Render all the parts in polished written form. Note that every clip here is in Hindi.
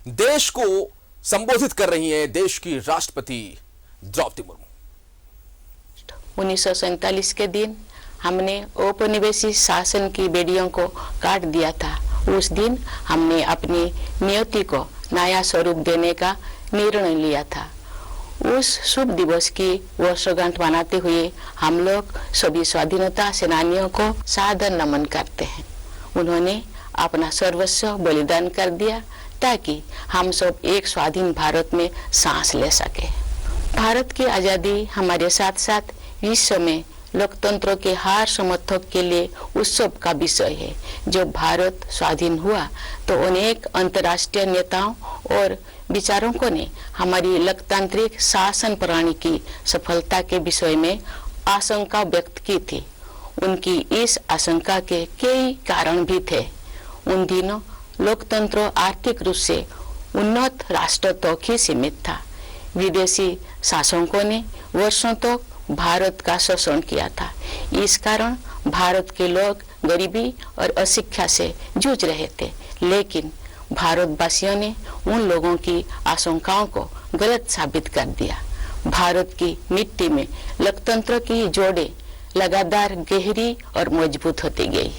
देश को संबोधित कर रही हैं देश की राष्ट्रपति द्रौपदी मुर्मू। 1947 के दिन हमने औपनिवेशिक शासन की बेड़ियों को काट दिया था। उस दिन हमने अपनी नियति को नया स्वरूप देने का निर्णय लिया था। उस शुभ दिवस की वर्षगांठ मनाते हुए हम लोग सभी स्वाधीनता सेनानियों को सादर नमन करते हैं। उन्होंने अपना सर्वस्व बलिदान कर दिया ताकि हम सब एक स्वाधीन भारत में सांस ले सके। भारत की आज़ादी हमारे साथ साथ विश्व में लोकतंत्र के हर समर्थक के लिए उत्सव का विषय है। जब भारत स्वाधीन हुआ तो अनेक अंतर्राष्ट्रीय नेताओं और विचारकों ने हमारी लोकतांत्रिक शासन प्रणाली की सफलता के विषय में आशंका व्यक्त की थी। उनकी इस आशंका के कई कारण भी थे। उन दिनों लोकतंत्र आर्थिक रूप से उन्नत राष्ट्र तक ही सीमित था। विदेशी शासकों ने वर्षों तक भारत का शोषण किया था। इस कारण भारत के लोग गरीबी और अशिक्षा से जूझ रहे थे। लेकिन भारतवासियों ने उन लोगों की आशंकाओं को गलत साबित कर दिया। भारत की मिट्टी में लोकतंत्र की जोड़ें लगातार गहरी और मजबूत होती गई।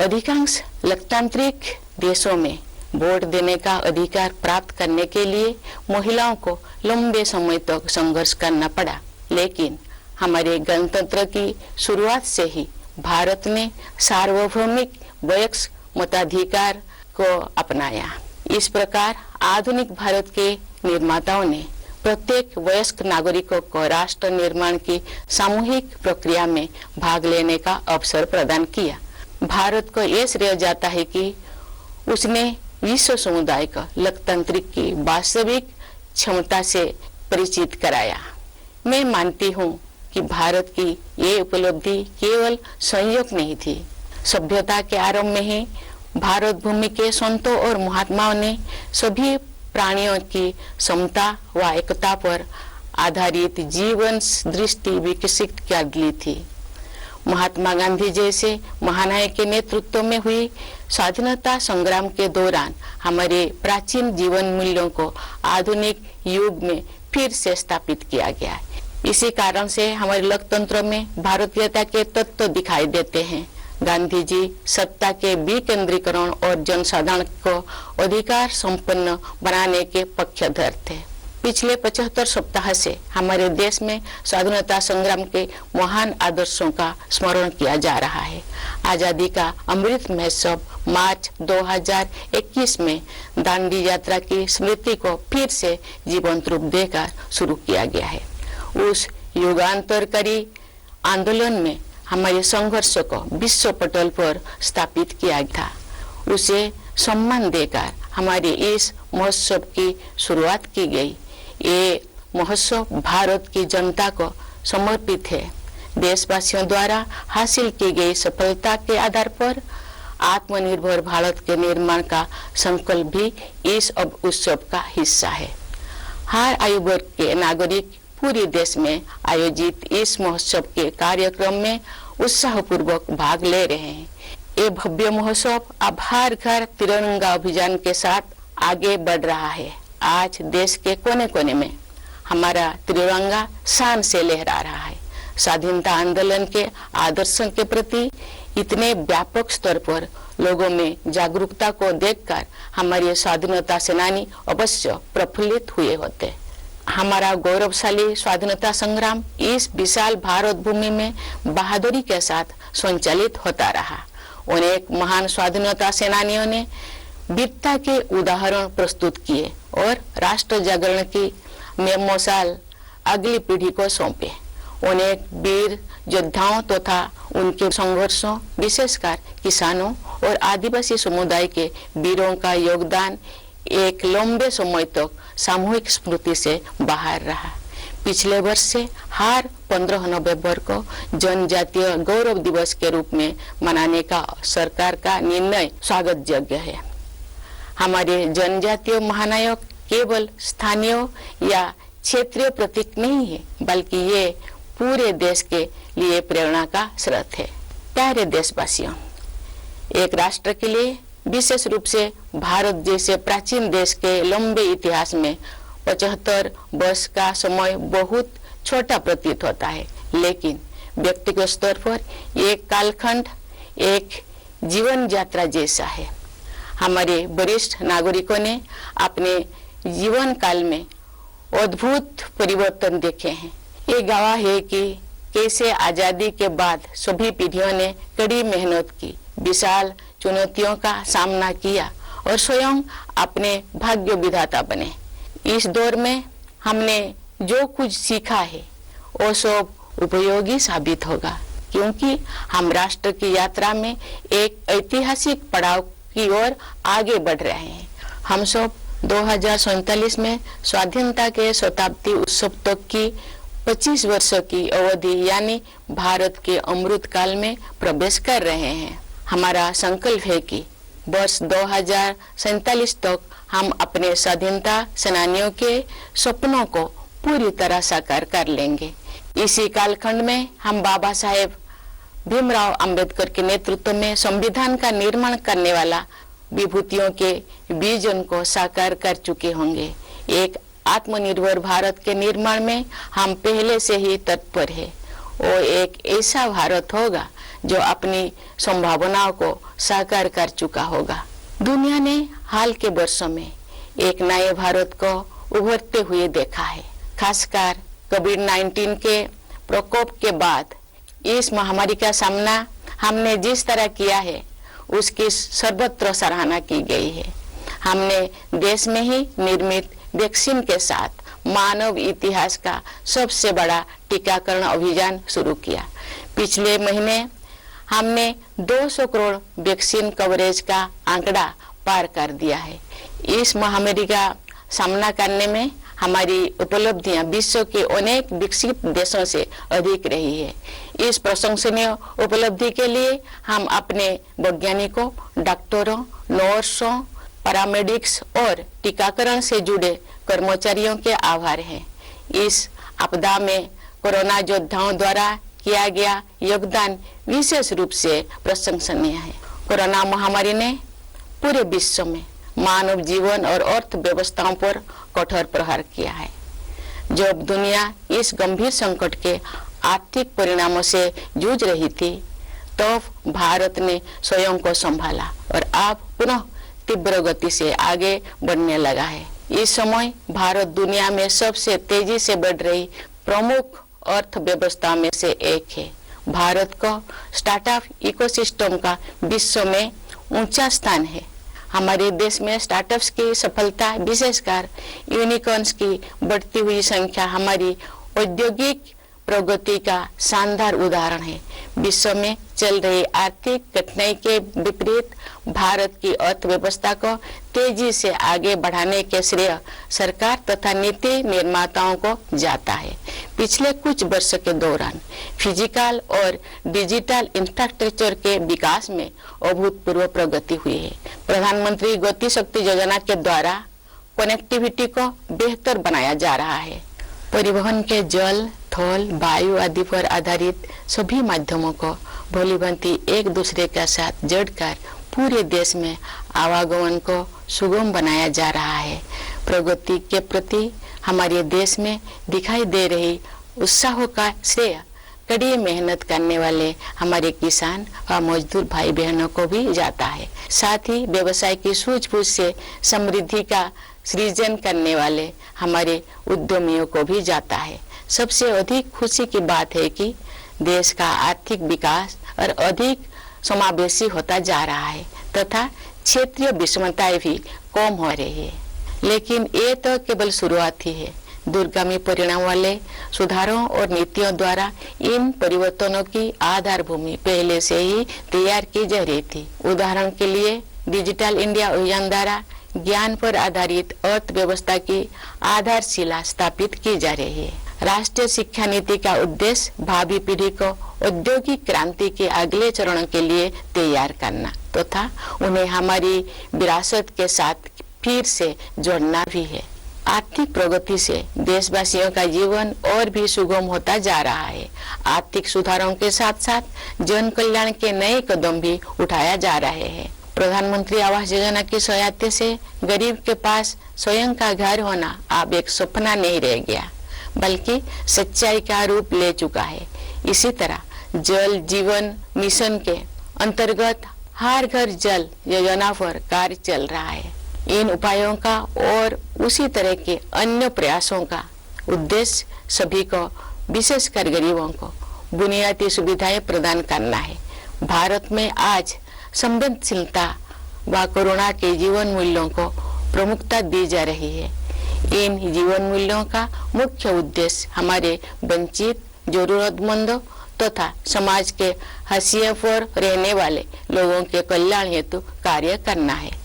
अधिकांश लोकतांत्रिक देशों में वोट देने का अधिकार प्राप्त करने के लिए महिलाओं को लंबे समय तक संघर्ष करना पड़ा। लेकिन हमारे गणतंत्र की शुरुआत से ही भारत ने सार्वभौमिक वयस्क मताधिकार को अपनाया। इस प्रकार आधुनिक भारत के निर्माताओं ने प्रत्येक वयस्क नागरिकों को राष्ट्र निर्माण की सामूहिक प्रक्रिया में भाग लेने का अवसर प्रदान किया। भारत को यह श्रेय जाता है कि उसने विश्व समुदाय को लोकतांत्रिक की वास्तविक क्षमता से परिचित कराया। मैं मानती हूँ कि भारत की ये उपलब्धि केवल संयोग नहीं थी। सभ्यता के आरंभ में ही भारत भूमि के संतों और महात्माओं ने सभी प्राणियों की समता व एकता पर आधारित जीवन दृष्टि विकसित कर ली थी। महात्मा गांधी जैसे महानायक के नेतृत्व में हुई स्वाधीनता संग्राम के दौरान हमारे प्राचीन जीवन मूल्यों को आधुनिक युग में फिर से स्थापित किया गया है। इसी कारण से हमारे लोकतंत्र में भारतीयता के तत्व दिखाई देते हैं। गांधी जी सत्ता के विकेंद्रीकरण और जनसाधारण को अधिकार संपन्न बनाने के पक्षधर थे। पिछले 75 सप्ताह से हमारे देश में स्वाधीनता संग्राम के महान आदर्शों का स्मरण किया जा रहा है। आजादी का अमृत महोत्सव मार्च 2021 में दांडी यात्रा की स्मृति को फिर से जीवंत रूप देकर शुरू किया गया है। उस युगांतरकारी आंदोलन में हमारे संघर्ष को विश्व पटल पर स्थापित किया था। उसे सम्मान देकर हमारे इस महोत्सव की शुरुआत की गई। ये महोत्सव भारत की जनता को समर्पित है। देशवासियों द्वारा हासिल की गई सफलता के आधार पर आत्मनिर्भर भारत के निर्माण का संकल्प भी इस उत्सव का हिस्सा है। हर आयु वर्ग के नागरिक पूरे देश में आयोजित इस महोत्सव के कार्यक्रम में उत्साहपूर्वक भाग ले रहे हैं। ये भव्य महोत्सव अब हर घर तिरंगा अभियान के साथ आगे बढ़ रहा है। आज देश के कोने कोने में हमारा तिरंगा शान से लहरा रहा है। स्वाधीनता आंदोलन के आदर्शों के प्रति इतने व्यापक स्तर पर लोगों में जागरूकता को देखकर हमारे स्वाधीनता सेनानी अवश्य प्रफुल्लित हुए होते। हमारा गौरवशाली स्वाधीनता संग्राम इस विशाल भारत भूमि में बहादुरी के साथ संचालित होता रहा। अनेक महान स्वाधीनता सेनानियों ने वीरता के उदाहरण प्रस्तुत किए और राष्ट्र जागरण की मशाल अगली पीढ़ी को सौंपे। अनेक वीर योद्धाओं तथा उनके संघर्षों, विशेषकर किसानों और आदिवासी समुदाय के वीरों का योगदान एक लंबे समय तक सामूहिक स्मृति से बाहर रहा। पिछले वर्ष से हर 15 नवंबर को जनजातीय गौरव दिवस के रूप में मनाने का सरकार का निर्णय स्वागत योग्य है। हमारे जनजातीय महानायक केवल स्थानीय या क्षेत्रीय प्रतीक नहीं है, बल्कि ये पूरे देश के लिए प्रेरणा का स्रोत है। प्यारे देशवासियों, एक राष्ट्र के लिए विशेष रूप से भारत जैसे प्राचीन देश के लंबे इतिहास में 75 वर्ष का समय बहुत छोटा प्रतीत होता है, लेकिन व्यक्तिगत स्तर पर एक कालखंड एक जीवन यात्रा जैसा है। हमारे वरिष्ठ नागरिकों ने अपने जीवन काल में अद्भुत परिवर्तन देखे हैं। ये गवाह है कि कैसे आजादी के बाद सभी पीढ़ियों ने कड़ी मेहनत की, विशाल चुनौतियों का सामना किया और स्वयं अपने भाग्य विधाता बने। इस दौर में हमने जो कुछ सीखा है वो सब उपयोगी साबित होगा, क्योंकि हम राष्ट्र की यात्रा में एक ऐतिहासिक पड़ाव की ओर आगे बढ़ रहे हैं। हम सब 2047 में स्वाधीनता के शताब्दी उत्सव तक की 25 वर्षों की अवधि यानी भारत के अमृत काल में प्रवेश कर रहे हैं। हमारा संकल्प है कि वर्ष 2047 तक हम अपने स्वाधीनता सेनानियों के सपनों को पूरी तरह साकार कर लेंगे। इसी कालखंड में हम बाबा साहेब भीमराव अंबेडकर के नेतृत्व में संविधान का निर्माण करने वाला विभूतियों के विजन को साकार कर चुके होंगे। एक आत्मनिर्भर भारत के निर्माण में हम पहले से ही तत्पर है। वो एक ऐसा भारत होगा जो अपनी संभावनाओं को साकार कर चुका होगा। दुनिया ने हाल के वर्षों में एक नए भारत को उभरते हुए देखा है। खासकर कोविड-19 के प्रकोप के बाद इस महामारी का सामना हमने जिस तरह किया है उसकी सर्वत्र सराहना की गई है। हमने देश में ही निर्मित वैक्सीन के साथ मानव इतिहास का सबसे बड़ा टीकाकरण अभियान शुरू किया। पिछले महीने हमने 200 करोड़ वैक्सीन कवरेज का आंकड़ा पार कर दिया है। इस महामारी का सामना करने में हमारी उपलब्धियां विश्व के अनेक विकसित देशों से अधिक रही है। इस प्रशंसनीय उपलब्धि के लिए हम अपने वैज्ञानिकों, डॉक्टरों, नर्सों, पैरामेडिक्स और टीकाकरण से जुड़े कर्मचारियों के आभार हैं। इस आपदा में कोरोना योद्धाओं द्वारा किया गया योगदान विशेष रूप से प्रशंसनीय है। कोरोना महामारी ने पूरे विश्व में मानव जीवन और अर्थव्यवस्थाओं पर कठोर प्रहार किया है। जब दुनिया इस गंभीर संकट के आर्थिक परिणामों से जूझ रही थी, तब भारत ने स्वयं को संभाला और अब पुनः तीव्र गति से आगे बढ़ने लगा है। इस समय भारत दुनिया में सबसे तेजी से बढ़ रही प्रमुख अर्थव्यवस्था में से एक है। भारत को स्टार्टअप इकोसिस्टम का विश्व में ऊंचा स्थान है। हमारे देश में स्टार्टअप्स की सफलता, विशेषकर यूनिकॉर्न्स की बढ़ती हुई संख्या हमारी औद्योगिक प्रगति का शानदार उदाहरण है। विश्व में चल रही आर्थिक कठिनाई के विपरीत भारत की अर्थव्यवस्था को तेजी से आगे बढ़ाने के श्रेय सरकार तथा नीति निर्माताओं को जाता है। पिछले कुछ वर्षों के दौरान फिजिकल और डिजिटल इंफ्रास्ट्रक्चर के विकास में अभूतपूर्व प्रगति हुई है। प्रधानमंत्री गति शक्ति योजना के द्वारा कनेक्टिविटी को बेहतर बनाया जा रहा है। परिवहन के जल, थल, वायु आदि पर आधारित सभी माध्यमों को भलीभांति एक दूसरे के साथ जोड़कर पूरे देश में आवागमन को सुगम बनाया जा रहा है। प्रगति के प्रति हमारे देश में दिखाई दे रही उत्साह का श्रेय कड़ी मेहनत करने वाले हमारे किसान और मजदूर भाई बहनों को भी जाता है। साथ ही व्यवसाय की सूझबूझ से समृद्धि का सृजन करने वाले हमारे उद्यमियों को भी जाता है। सबसे अधिक खुशी की बात है कि देश का आर्थिक विकास और अधिक समावेशी होता जा रहा है तथा क्षेत्रीय विषमताएं भी कम हो रही है। लेकिन ये तो केवल शुरुआत ही है। दूरगामी परिणाम वाले सुधारों और नीतियों द्वारा इन परिवर्तनों की आधार भूमि पहले से ही तैयार की जा रही थी। उदाहरण के लिए डिजिटल इंडिया अभियान द्वारा ज्ञान पर आधारित अर्थव्यवस्था की आधारशिला स्थापित की जा रही है। राष्ट्रीय शिक्षा नीति का उद्देश्य भावी पीढ़ी को औद्योगिक क्रांति के अगले चरण के लिए तैयार करना तथा उन्हें हमारी विरासत के साथ फिर से जोड़ना भी है। आर्थिक प्रगति से देशवासियों का जीवन और भी सुगम होता जा रहा है। आर्थिक सुधारों के साथ साथ जन कल्याण के नए कदम भी उठाया जा रहे हैं। प्रधानमंत्री आवास योजना की सहायता से गरीब के पास स्वयं का घर होना अब एक सपना नहीं रह गया, बल्कि सच्चाई का रूप ले चुका है। इसी तरह जल जीवन मिशन के अंतर्गत हर घर जल योजना पर कार्य चल रहा है। इन उपायों का और उसी तरह के अन्य प्रयासों का उद्देश्य सभी को, विशेषकर गरीबों को बुनियादी सुविधाएं प्रदान करना है। भारत में आज संवेदनशीलता व कोरोना के जीवन मूल्यों को प्रमुखता दी जा रही है। इन जीवन मूल्यों का मुख्य उद्देश्य हमारे वंचित, जरूरतमंदों तथा समाज के हाशिए पर रहने वाले लोगों के कल्याण हेतु कार्य करना है।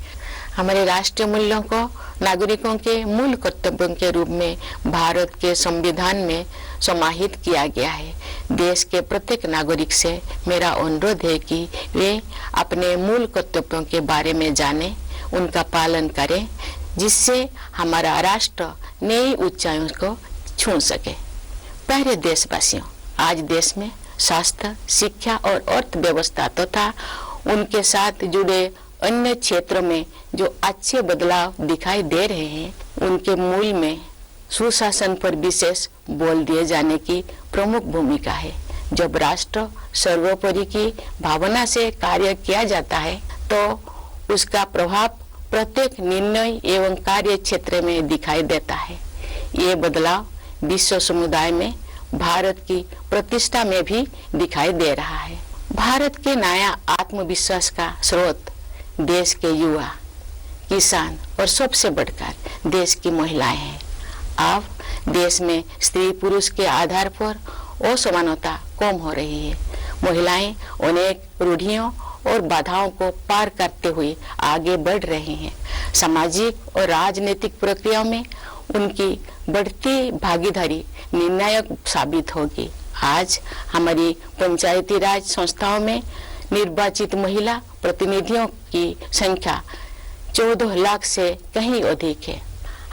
हमारे राष्ट्रीय मूल्यों को नागरिकों के मूल कर्तव्यों के रूप में भारत के संविधान में समाहित किया गया है। देश के प्रत्येक नागरिक से मेरा अनुरोध है कि वे अपने मूल कर्तव्यों के बारे में जानें, उनका पालन करें, जिससे हमारा राष्ट्र नई ऊंचाइयों को छू सके। प्यारे देशवासियों, आज देश में स्वास्थ्य, शिक्षा और अर्थव्यवस्था तथा उनके साथ जुड़े अन्य क्षेत्रों में जो अच्छे बदलाव दिखाई दे रहे हैं, उनके मूल में सुशासन पर विशेष बल दिए जाने की प्रमुख भूमिका है। जब राष्ट्र सर्वोपरि की भावना से कार्य किया जाता है तो उसका प्रभाव प्रत्येक निर्णय एवं कार्य क्षेत्र में दिखाई देता है। ये बदलाव विश्व समुदाय में भारत की प्रतिष्ठा में भी दिखाई दे रहा है। भारत के नया आत्मविश्वास का स्रोत देश के युवा, किसान और सबसे बढ़कर देश की महिलाएं हैं। अब देश में स्त्री पुरुष के आधार पर असमानता कम हो रही है। महिलाएं अनेक रूढ़ियों और बाधाओं को पार करते हुए आगे बढ़ रही हैं। सामाजिक और राजनीतिक प्रक्रियाओं में उनकी बढ़ती भागीदारी निर्णायक साबित होगी। आज हमारी पंचायती राज संस्थाओं में निर्वाचित महिला प्रतिनिधियों की संख्या 14 लाख से कहीं अधिक है।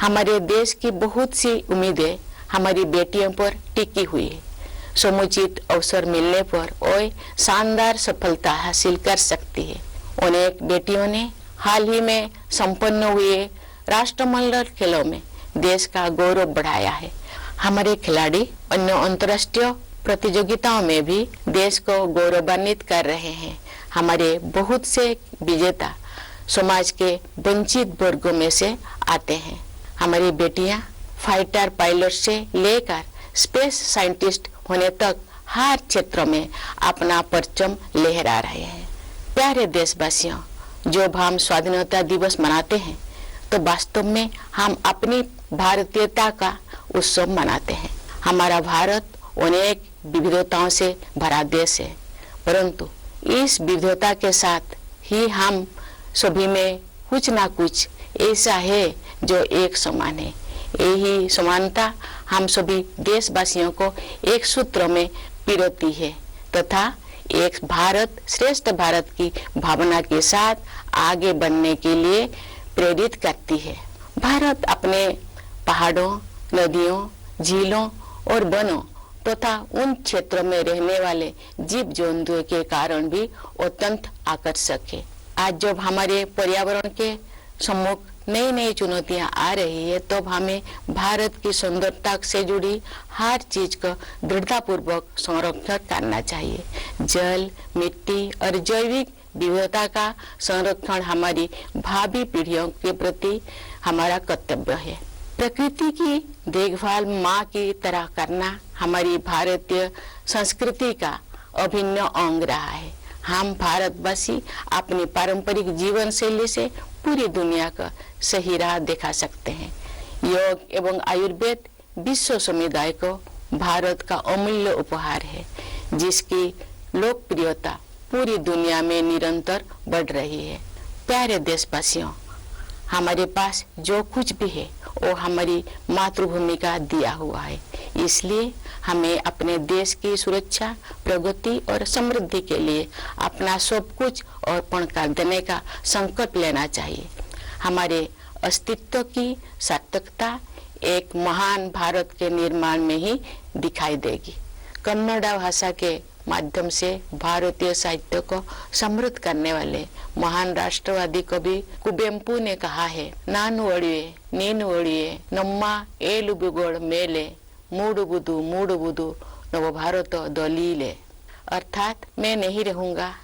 हमारे देश की बहुत सी उम्मीदें हमारी बेटियों पर टिकी हुई है। समुचित अवसर मिलने पर वे शानदार सफलता हासिल कर सकती है। अनेक बेटियों ने हाल ही में संपन्न हुए राष्ट्रमंडल खेलों में देश का गौरव बढ़ाया है। हमारे खिलाड़ी अन्य अंतर्राष्ट्रीय प्रतियोगिताओं में भी देश को गौरवान्वित कर रहे हैं। हमारे बहुत से विजेता समाज के वंचित वर्गों में से आते हैं। हमारी बेटियां फाइटर पायलट से लेकर स्पेस साइंटिस्ट होने तक हर क्षेत्र में अपना परचम लहरा रहे हैं। प्यारे देशवासियों, जब हम स्वाधीनता दिवस मनाते हैं तो वास्तव में हम अपनी भारतीयता का उत्सव मनाते हैं। हमारा भारत अनेक विविधताओं से भरा देश है, परंतु इस विविधता के साथ ही हम सभी में कुछ ना कुछ ऐसा है जो एक समान है। यही समानता हम सभी देशवासियों को एक सूत्र में पिरोती है तथा एक भारत श्रेष्ठ भारत की भावना के साथ आगे बढ़ने के लिए प्रेरित करती है। भारत अपने पहाड़ों, नदियों, झीलों और वनों तथा उन क्षेत्रों में रहने वाले जीव जंतुओं के कारण भी अत्यंत आकर्षक है। आज जब हमारे पर्यावरण के सम्मुख नई नई चुनौतियां आ रही है, तो हमें भारत की सुंदरता से जुड़ी हर चीज को दृढ़तापूर्वक संरक्षण करना चाहिए। जल, मिट्टी और जैविक विविधता का संरक्षण हमारी भावी पीढ़ियों के प्रति हमारा कर्तव्य है। प्रकृति की देखभाल माँ की तरह करना हमारी भारतीय संस्कृति का अभिन्न अंग रहा है। हम भारतवासी अपनी पारंपरिक जीवन शैली से पूरी दुनिया का सही राह दिखा सकते हैं। योग एवं आयुर्वेद विश्व समुदाय को भारत का अमूल्य उपहार है, जिसकी लोकप्रियता पूरी दुनिया में निरंतर बढ़ रही है। प्यारे देशवासियों, हमारे पास जो कुछ भी है वो हमारी मातृभूमि का दिया हुआ है। इसलिए हमें अपने देश की सुरक्षा, प्रगति और समृद्धि के लिए अपना सब कुछ अर्पण कर देने का संकल्प लेना चाहिए। हमारे अस्तित्व की सार्थकता एक महान भारत के निर्माण में ही दिखाई देगी। कन्नड़ भाषा के माध्यम से भारतीय साहित्य को समृद्ध करने वाले महान राष्ट्रवादी कवि कुवेंपु ने कहा है, नानु ओडिये नीनु ओडिये नम्मा एलुबुगोड़ मेले मूडुबुदु नव भारत दलीले, अर्थात मैं नहीं रहूंगा।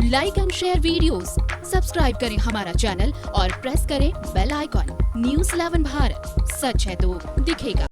Like and share videos, subscribe करें हमारा चैनल और प्रेस करें बेल आइकॉन। न्यूज़ 11 भारत, सच है तो दिखेगा।